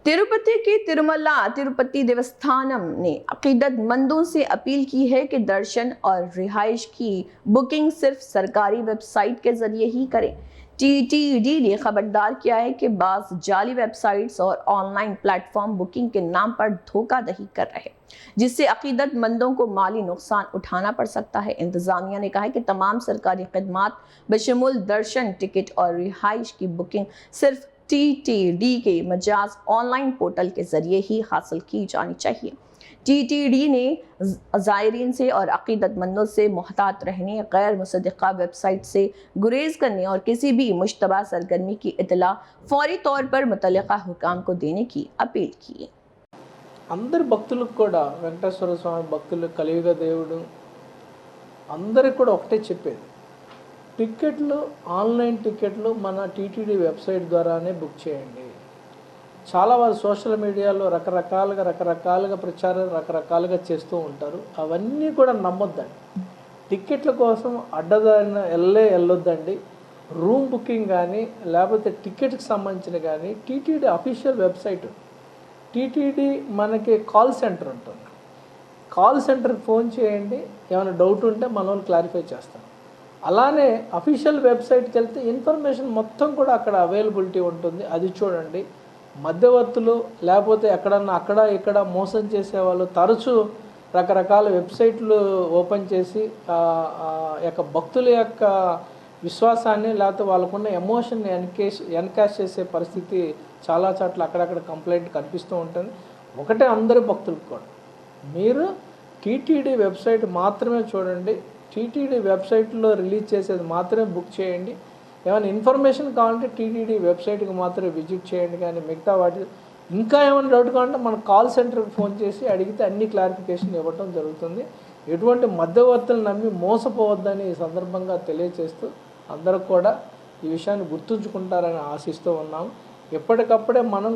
तिरुपति के तिरुमला तिरुपति देवस्थानम ने अकीदतमंदों से अपील की है कि दर्शन और रिहाइश की बुकिंग सिर्फ सरकारी वेबसाइट के जरिए ही करें। टीटीडी ने खबरदार किया है कि बाज़ जाली वेबसाइट्स और ऑनलाइन प्लेटफॉर्म बुकिंग के नाम पर धोखाधड़ी कर रहे हैं, जिससे अकीदतमंदों को माली नुकसान उठाना पड़ सकता है। इंतजामिया ने कहा है कि तमाम सरकारी खदमात बशमूल दर्शन, टिकट और रिहाइश की बुकिंग सिर्फ टीटीडी के मजाज ऑनलाइन पोर्टल के जरिए ही हासिल की जानी चाहिए। टीटीडी ने ज़ायरीन से और अकीदतमंदों से मुहतात रहने, गैर मुसद्दिक़ा वेबसाइट से गुरेज करने और किसी भी मुश्तबा सरगर्मी की इतला फौरी तौर पर मुतल्लिक़ा हुकाम को देने की अपील की। అందరి భక్తులకు కూడా వెంకటేశ్వర స్వామి భక్తులు, కలియుగ దేవుడు అందరికి కూడా ఒకటే చెప్పేది, టికెట్లు ఆన్లైన్ టికెట్లు మన టీటీడీ వెబ్సైట్ ద్వారానే బుక్ చేయండి. చాలా వారు సోషల్ మీడియాలో రకరకాలుగా ప్రచారం రకరకాలుగా చేస్తూ ఉంటారు. అవన్నీ కూడా నమ్మొద్దండి. టికెట్ల కోసం అడ్డదారిన వెళ్ళొద్దండి. రూమ్ బుకింగ్ కానీ లేకపోతే టికెట్కి సంబంధించిన కానీ టీటీడీ అఫీషియల్ వెబ్సైట్, టీటీడీ మనకి కాల్ సెంటర్ ఉంటుంది. కాల్ సెంటర్కి ఫోన్ చేయండి, ఏమైనా డౌట్ ఉంటే మన వాళ్ళు క్లారిఫై చేస్తాం. అలానే అఫీషియల్ వెబ్సైట్కి వెళ్తే ఇన్ఫర్మేషన్ మొత్తం కూడా అక్కడ అవైలబిలిటీ ఉంటుంది, అది చూడండి. మధ్యవర్తులు లేకపోతే ఎక్కడన్నా అక్కడ ఇక్కడ మోసం చేసేవాళ్ళు తరచూ రకరకాల వెబ్సైట్లు ఓపెన్ చేసి యొక్క భక్తుల యొక్క విశ్వాసాన్ని లేకపోతే వాళ్ళకున్న ఎమోషన్ని ఎన్కాష్ చేసే పరిస్థితి చాలా చోట్ల అక్కడక్కడ కంప్లైంట్ కనిపిస్తూ ఉంటుంది. ఒకటే అందరి భక్తులకు కూడా మీరు టీటీడీ వెబ్సైట్ మాత్రమే చూడండి. టీటీడీ వెబ్సైట్లో రిలీజ్ చేసేది మాత్రమే బుక్ చేయండి. ఏమైనా ఇన్ఫర్మేషన్ కావాలంటే టీటీడీ వెబ్సైట్కి మాత్రమే విజిట్ చేయండి. కానీ మిగతా వాటి ఇంకా ఏమైనా డౌట్ కావాలంటే మన కాల్ సెంటర్కి ఫోన్ చేసి అడిగితే అన్ని క్లారిఫికేషన్ ఇవ్వడం జరుగుతుంది. ఎటువంటి మధ్యవర్తులు నమ్మి మోసపోవద్దని ఈ సందర్భంగా తెలియజేస్తూ అందరూ కూడా ఈ విషయాన్ని గుర్తుంచుకుంటారని ఆశిస్తూ ఉన్నాము. ఎప్పటికప్పుడే మనం